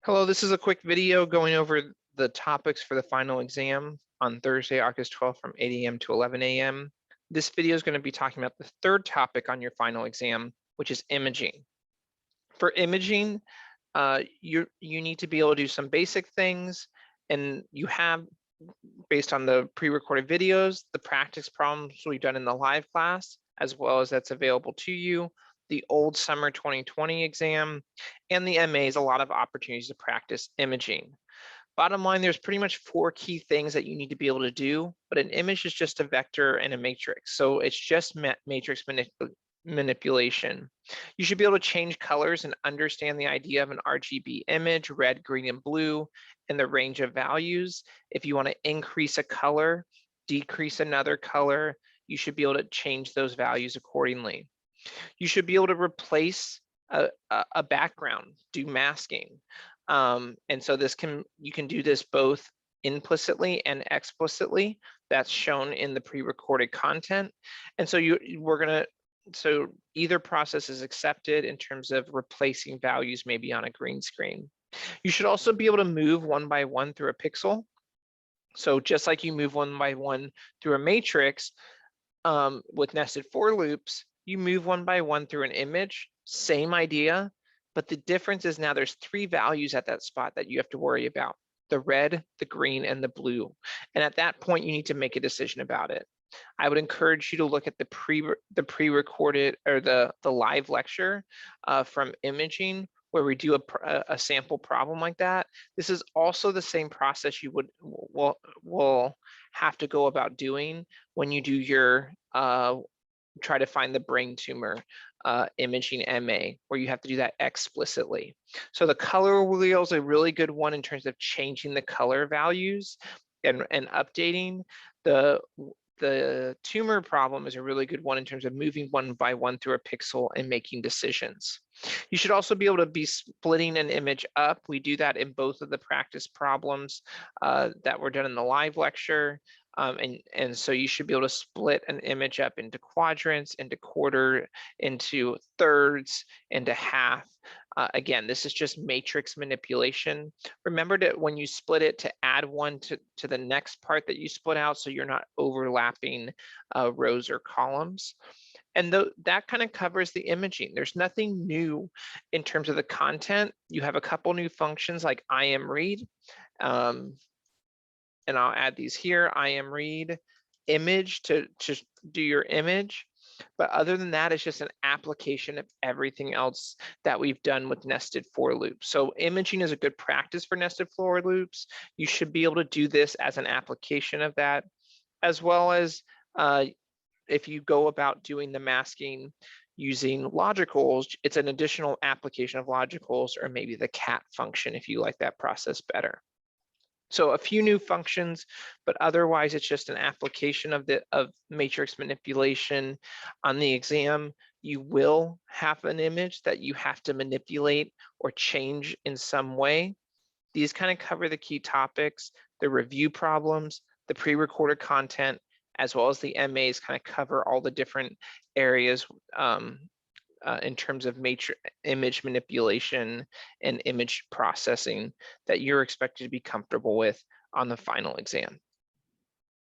Hello, this is a quick video going over the topics for the final exam on Thursday, August 12th from 8 a.m. to 11 a.m. This video is going to be talking about the third topic on your final exam, which is imaging. For imaging, you need to be able to do some basic things, and you have, based on the pre-recorded videos, the practice problems we've done in the live class, as well as that's available to you, the old summer 2020 exam, and the MAs, a lot of opportunities to practice imaging. Bottom line, there's pretty much four key things that you need to be able to do, but an image is just a vector and a matrix. So it's just matrix manipulation. You should be able to change colors and understand the idea of an RGB image, red, green, and blue, and the range of values. If you want to increase a color, decrease another color, you should be able to change those values accordingly. You should be able to replace a background, do masking. And so you can do this both implicitly and explicitly. That's shown in the pre-recorded content. And so so either process is accepted in terms of replacing values maybe on a green screen. You should also be able to move one by one through a pixel. So just like you move one by one through a matrix, with nested for loops, you move one by one through an image, same idea, but the difference is now there's three values at that spot that you have to worry about: the red, the green, and the blue. And at that point, you need to make a decision about it. I would encourage you to look at the pre-recorded or the live lecture from imaging, where we do a sample problem like that. This is also the same process you will have to go about doing when you do your try to find the brain tumor imaging MA, where you have to do that explicitly. So the color wheel is a really good one in terms of changing the color values and updating. The tumor problem is a really good one in terms of moving one by one through a pixel and making decisions. You should also be able to be splitting an image up. We do that in both of the practice problems that were done in the live lecture. And so you should be able to split an image up into quadrants, into quarter, into thirds, into half. Again, this is just matrix manipulation. Remember that when you split it, to add one to the next part that you split out, so you're not overlapping rows or columns. And that kind of covers the imaging. There's nothing new in terms of the content. You have a couple new functions like IMRead, and I'll add these here: IMRead, image to do your image. But other than that, it's just an application of everything else that we've done with nested for loops. So imaging is a good practice for nested for loops. You should be able to do this as an application of that, as well as if you go about doing the masking using logicals, it's an additional application of logicals, or maybe the cat function if you like that process better. So a few new functions, but otherwise it's just an application of matrix manipulation. On the exam, you will have an image that you have to manipulate or change in some way. These kind of cover the key topics: the review problems, the pre-recorded content, as well as the MAs kind of cover all the different areas in terms of image manipulation and image processing that you're expected to be comfortable with on the final exam.